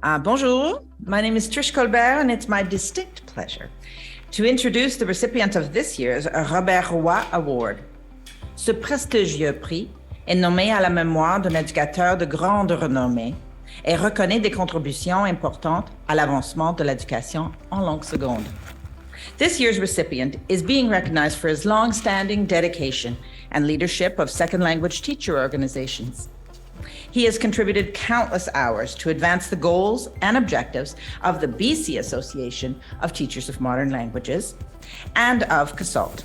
Bonjour, my name is Trish Colbert, and it's my distinct pleasure to introduce the recipient of this year's Robert Roy Award. Ce prestigieux prix est nommé à la mémoire d'un éducateur de grande renommée et reconnaît des contributions importantes à l'avancement de l'éducation en langue seconde. This year's recipient is being recognized for his long-standing dedication and leadership of second language teacher organizations. He has contributed countless hours to advance the goals and objectives of the BC Association of Teachers of Modern Languages and of CASALT.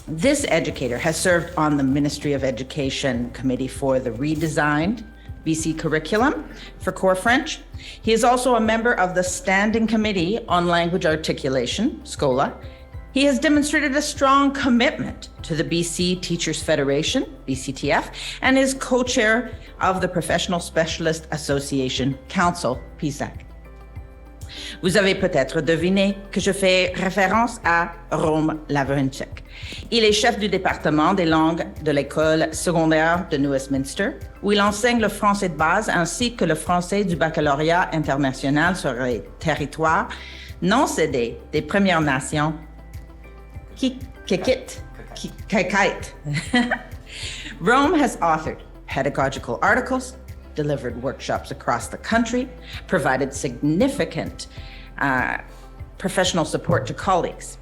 This educator has served on the Ministry of Education Committee for the redesigned BC curriculum for Core French. He is also a member of the Standing Committee on Language Articulation, SCOLA. He has demonstrated a strong commitment to the BC Teachers Federation, BCTF, and is co-chair of the Professional Specialist Association Council, PSAC. Vous avez peut-être deviné que je fais référence à Rome Lavrencic. Il est chef du département des langues de l'école secondaire de Westminster, où il enseigne le français de base ainsi que le français du baccalauréat international sur les territoires non cédés des Premières Nations Kikite. Rome has authored pedagogical articles, delivered workshops across the country, provided significant professional support to colleagues.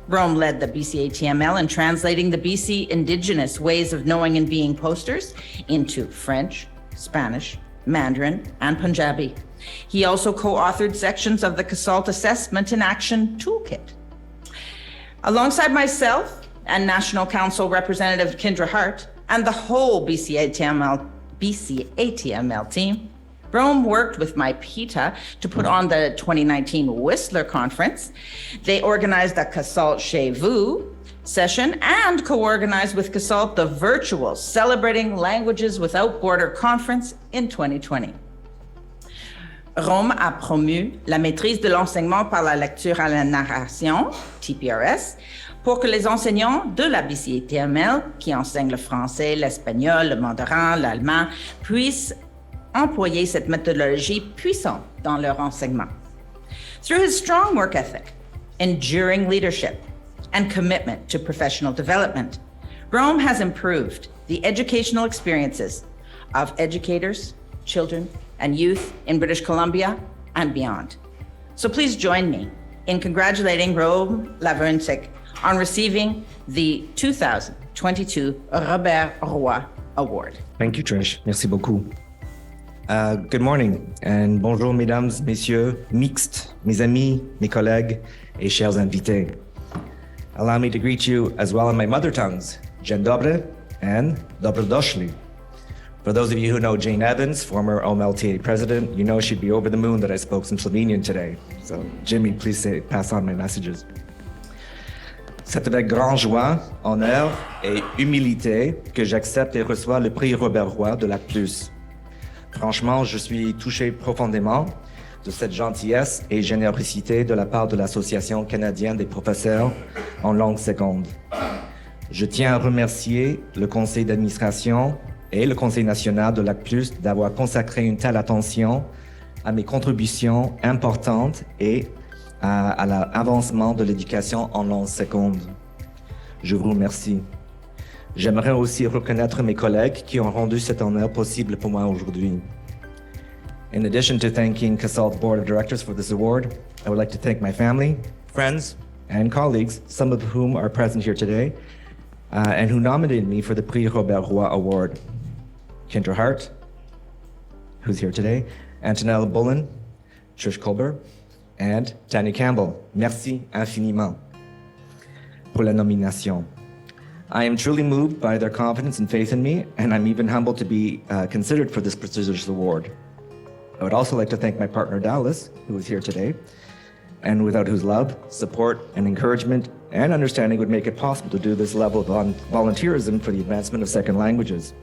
Rome led the BC ATML in translating the BC Indigenous ways of knowing and being posters into French, Spanish, Mandarin, and Punjabi. He also co-authored sections of the CASALT Assessment in Action Toolkit. Alongside myself and National Council Representative Kendra Hart and the whole BC ATML team, Rome worked with my PETA to put on the 2019 Whistler Conference. They organized a CASALT Chez Vous session and co-organized with CASALT the virtual Celebrating Languages Without Border Conference in 2020. Rome a promu la maîtrise de l'enseignement par la lecture à la narration, TPRS, pour que les enseignants de la BCTML, qui enseignent le français, l'espagnol, le mandarin, l'allemand, puissent employer cette méthodologie puissante dans leur enseignement. Through his strong work ethic, enduring leadership, and commitment to professional development, Rome has improved the educational experiences of educators, children, and youth in British Columbia and beyond. So please join me in congratulating Rome Lavrencic on receiving the 2022 Robert Roy Award. Thank you, Trish. Merci beaucoup. Good morning and bonjour, mesdames, messieurs, mixtes, mes amis, mes collègues, et chers invités. Allow me to greet you as well in my mother tongues, Dzień dobry and dobrodošli. For those of you who know Jane Evans, former OMLTA president, you know she'd be over the moon that I spoke some Slovenian today. So Jimmy, please pass on my messages. C'est avec grande joie, honneur et humilité que j'accepte et reçois le prix Robert Roy de l'ACPLUS. Franchement, je suis touché profondément de cette gentillesse et générosité de la part de l'Association canadienne des professeurs en langue seconde. Je tiens à remercier le conseil d'administration et le Conseil national de l'ACPLUS d'avoir consacré une telle attention à mes contributions importantes et à l'avancement de l'éducation en langue seconde. Je vous remercie. J'aimerais aussi reconnaître mes collègues qui ont rendu cet honneur possible pour moi aujourd'hui. In addition to thanking CASALT Board of Directors for this award, I would like to thank my family, friends, and colleagues, some of whom are present here today, and who nominated me for the Prix Robert Roy Award. Kendra Hart, who's here today, Antonella Bullen, Trish Colbert, and Tanya Campbell. Merci infiniment pour la nomination. I am truly moved by their confidence and faith in me, and I'm even humbled to be considered for this prestigious award. I would also like to thank my partner Dallas, who is here today, and without whose love, support, and encouragement and understanding would make it possible to do this level of volunteerism for the advancement of second languages.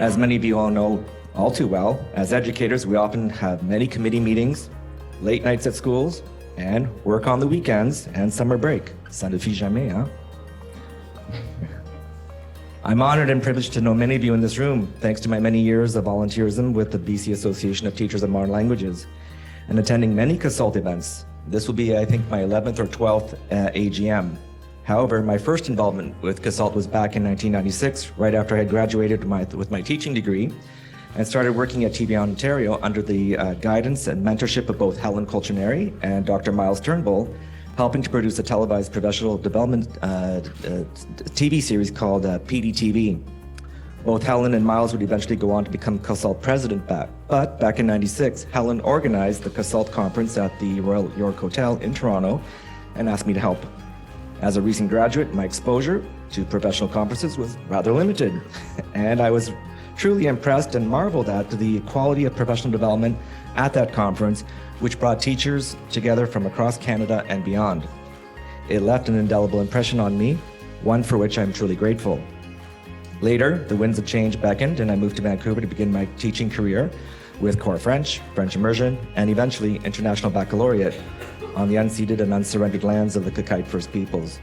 As many of you all know all too well, as educators, we often have many committee meetings, late nights at schools, and work on the weekends and summer break. Ça ne fait jamais, hein? I'm honored and privileged to know many of you in this room, thanks to my many years of volunteerism with the BC Association of Teachers of Modern Languages and attending many CASALT events. This will be, I think, my 11th or 12th AGM. However, my first involvement with CASALT was back in 1996, right after I had graduated with my teaching degree and started working at TV Ontario under the guidance and mentorship of both Helen Colchineri and Dr. Miles Turnbull, helping to produce a televised professional development TV series called PDTV. Both Helen and Miles would eventually go on to become CASALT president but back in 96, Helen organized the CASALT conference at the Royal York Hotel in Toronto and asked me to help. As a recent graduate, my exposure to professional conferences was rather limited, and I was truly impressed and marveled at the quality of professional development at that conference, which brought teachers together from across Canada and beyond. It left an indelible impression on me, one for which I'm truly grateful. Later, the winds of change beckoned and I moved to Vancouver to begin my teaching career with Core French, French Immersion, and eventually International Baccalaureate on the unceded and unsurrendered lands of the Kakite First Peoples.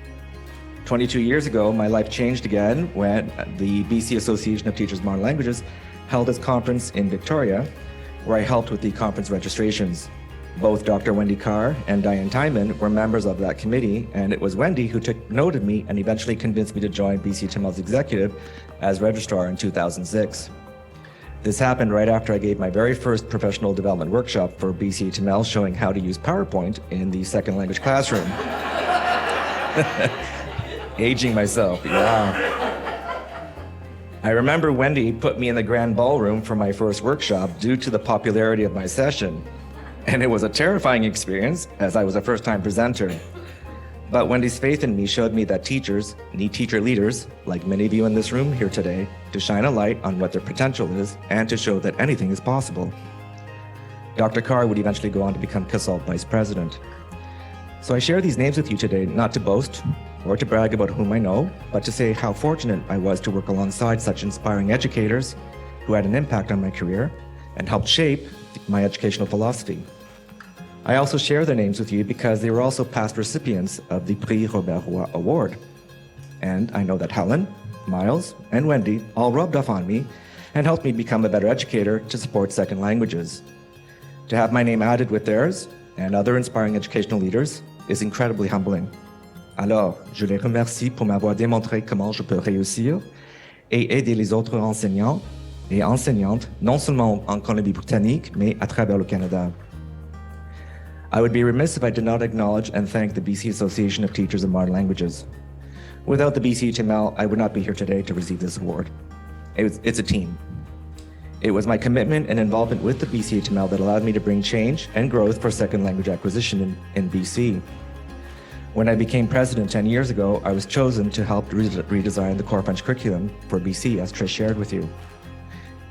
22 years ago, my life changed again when the BC Association of Teachers of Modern Languages held its conference in Victoria, where I helped with the conference registrations. Both Dr. Wendy Carr and Diane Timon were members of that committee, and it was Wendy who took note of me and eventually convinced me to join BCTML's executive as registrar in 2006. This happened right after I gave my very first professional development workshop for BCTML showing how to use PowerPoint in the second language classroom. Aging myself, yeah. I remember Wendy put me in the grand ballroom for my first workshop due to the popularity of my session. And it was a terrifying experience as I was a first-time presenter. But Wendy's faith in me showed me that teachers need teacher leaders, like many of you in this room here today, to shine a light on what their potential is and to show that anything is possible. Dr. Carr would eventually go on to become CASALT Vice President. So I share these names with you today, not to boast or to brag about whom I know, but to say how fortunate I was to work alongside such inspiring educators who had an impact on my career and helped shape my educational philosophy. I also share their names with you because they were also past recipients of the Prix Robert Roy Award. And I know that Helen, Miles, and Wendy all rubbed off on me and helped me become a better educator to support second languages. To have my name added with theirs and other inspiring educational leaders is incredibly humbling. Alors, je les remercie pour m'avoir démontré comment je peux réussir et aider les autres enseignants et enseignantes, non seulement en Colombie-Britannique, mais à travers le Canada. I would be remiss if I did not acknowledge and thank the BC Association of Teachers of Modern Languages. Without the BCHML, I would not be here today to receive this award. It's a team. It was my commitment and involvement with the BCHML that allowed me to bring change and growth for second language acquisition in BC. When I became president 10 years ago, I was chosen to help redesign the core French curriculum for BC, as Trish shared with you.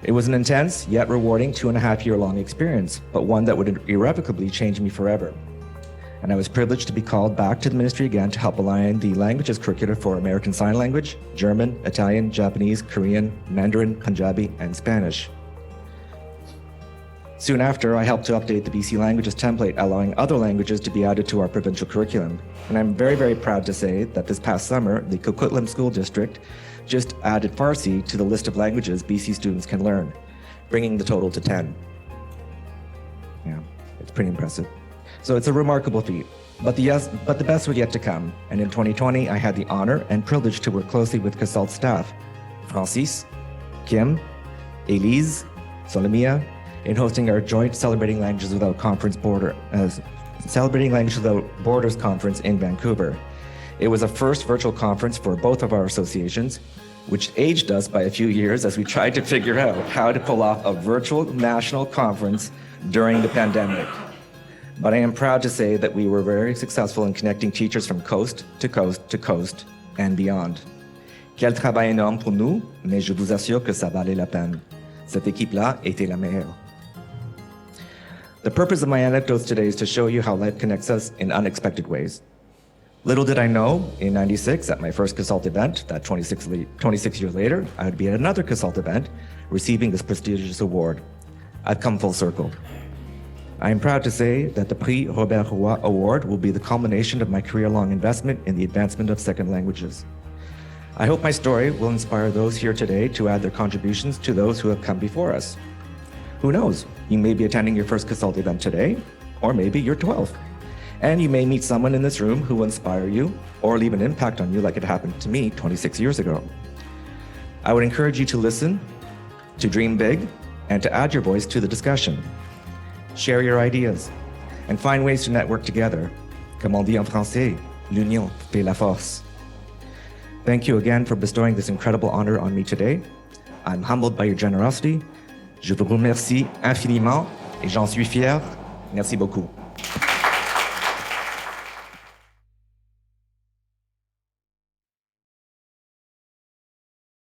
It was an intense yet rewarding 2.5-year-long experience, but one that would irrevocably change me forever. And I was privileged to be called back to the ministry again to help align the languages curricula for American Sign Language, German, Italian, Japanese, Korean, Mandarin, Punjabi, and Spanish. Soon after, I helped to update the BC Languages template, allowing other languages to be added to our provincial curriculum. And I'm very, very proud to say that this past summer, the Coquitlam School District just added Farsi to the list of languages BC students can learn, bringing the total to 10. Yeah, it's pretty impressive. So it's a remarkable feat, but the best was yet to come. And in 2020, I had the honor and privilege to work closely with CASALT staff, Francis, Kim, Elise, Solomia, in hosting our joint Celebrating Languages Without Borders conference in Vancouver. It was a first virtual conference for both of our associations, which aged us by a few years as we tried to figure out how to pull off a virtual national conference during the pandemic. But I am proud to say that we were very successful in connecting teachers from coast to coast to coast and beyond. Quel travail énorme pour nous, mais je vous assure que ça valait la peine. Cette équipe-là était la meilleure. The purpose of my anecdotes today is to show you how life connects us in unexpected ways. Little did I know, in '96, at my first CASALT event, that 26 years later, I would be at another CASALT event, receiving this prestigious award. I've come full circle. I am proud to say that the Prix Robert Roy Award will be the culmination of my career-long investment in the advancement of second languages. I hope my story will inspire those here today to add their contributions to those who have come before us. Who knows? You may be attending your first Consult event today, or maybe you're 12. And you may meet someone in this room who will inspire you or leave an impact on you like it happened to me 26 years ago. I would encourage you to listen, to dream big, and to add your voice to the discussion. Share your ideas, and find ways to network together. Comme on dit en français, l'union fait la force. Thank you again for bestowing this incredible honor on me today. I'm humbled by your generosity. Je vous remercie infiniment et j'en suis fier. Merci beaucoup.